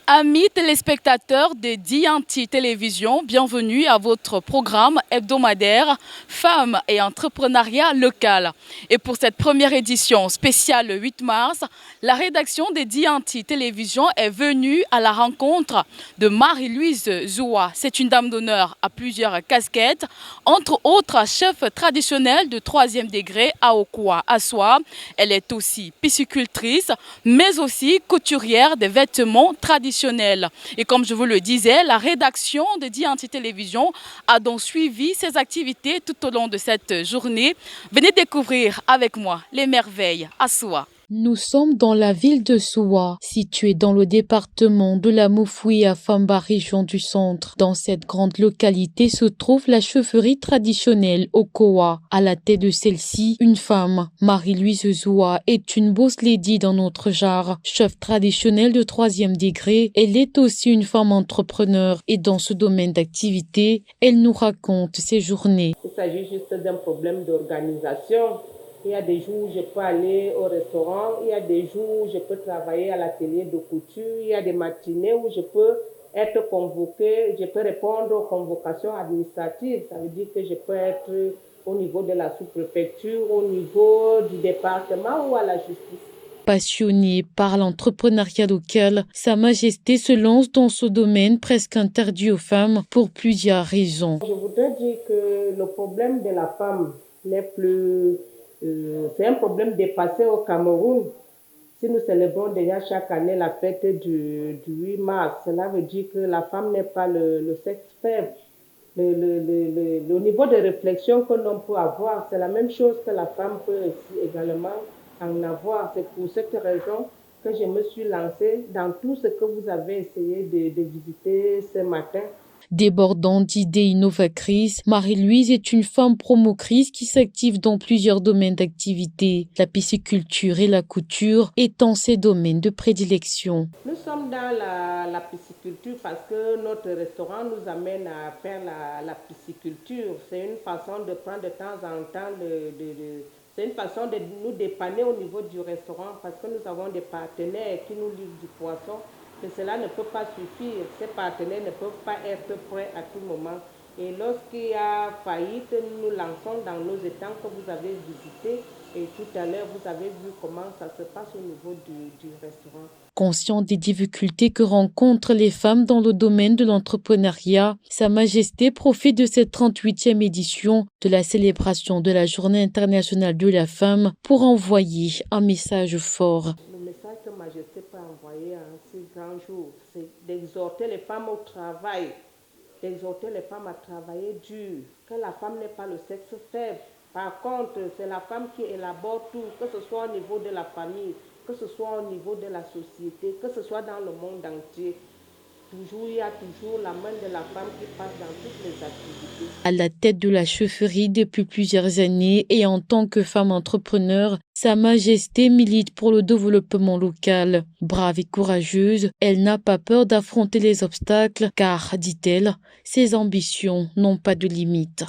Amis téléspectateurs de DNT Télévision, bienvenue à votre programme hebdomadaire Femmes et entrepreneuriat local. Et pour cette première édition spéciale le 8 mars, la rédaction de DNT Télévision est venue à la rencontre de Marie-Louise Zoua. C'est une dame d'honneur à plusieurs casquettes, entre autres chef traditionnel de 3e degré à Okwa, Assoa. Elle est aussi piscicultrice, mais aussi couturière des vêtements traditionnels. Et comme je vous le disais, la rédaction de DNT Télévision a donc suivi ses activités tout au long de cette journée. Venez découvrir avec moi les merveilles à Soua. Nous sommes dans la ville de Soua, située dans le département de la Moufoui à Famba, région du centre. Dans cette grande localité se trouve la chefferie traditionnelle Okowa. À la tête de celle-ci, une femme, Marie-Louise Zoua, est une boss lady dans notre genre. Chef traditionnelle de 3e degré, elle est aussi une femme entrepreneur et dans ce domaine d'activité, elle nous raconte ses journées. Il s'agit juste d'un problème d'organisation. Il y a des jours où je peux aller au restaurant, il y a des jours où je peux travailler à l'atelier de couture, il y a des matinées où je peux être convoquée, je peux répondre aux convocations administratives. Ça veut dire que je peux être au niveau de la sous-préfecture, au niveau du département ou à la justice. Passionnée par l'entrepreneuriat local, Sa Majesté se lance dans ce domaine presque interdit aux femmes pour plusieurs raisons. Je voudrais dire que le problème de la femme n'est plus... c'est un problème dépassé au Cameroun. Si nous célébrons déjà chaque année la fête du 8 mars, cela veut dire que la femme n'est pas le sexe faible. Le niveau de réflexion que l'on peut avoir, c'est la même chose que la femme peut aussi également en avoir. C'est pour cette raison que je me suis lancée dans tout ce que vous avez essayé de visiter ce matin. Débordant d'idées innovatrices, Marie-Louise est une femme promotrice qui s'active dans plusieurs domaines d'activité, la pisciculture et la couture étant ses domaines de prédilection. Nous sommes dans la pisciculture parce que notre restaurant nous amène à faire la pisciculture. C'est une façon de prendre de temps en temps, c'est une façon de nous dépanner au niveau du restaurant parce que nous avons des partenaires qui nous livrent du poisson. Mais cela ne peut pas suffire. Ces partenaires ne peuvent pas être prêts à tout moment. Et lorsqu'il y a faillite, nous nous lançons dans nos étangs que vous avez visités. Et tout à l'heure, vous avez vu comment ça se passe au niveau du restaurant. Conscient des difficultés que rencontrent les femmes dans le domaine de l'entrepreneuriat, Sa Majesté profite de cette 38e édition de la célébration de la Journée internationale de la femme pour envoyer un message fort. Le message que Majesté peut envoyer à ces grands jours, c'est d'exhorter les femmes au travail, d'exhorter les femmes à travailler dur, que la femme n'est pas le sexe faible. Par contre, c'est la femme qui élabore tout, que ce soit au niveau de la famille, que ce soit au niveau de la société, que ce soit dans le monde entier. Il y a toujours la main de la femme qui passe dans toutes les activités. À la tête de la chefferie depuis plusieurs années et en tant que femme entrepreneur, Sa Majesté milite pour le développement local. Brave et courageuse, elle n'a pas peur d'affronter les obstacles car, dit-elle, ses ambitions n'ont pas de limite.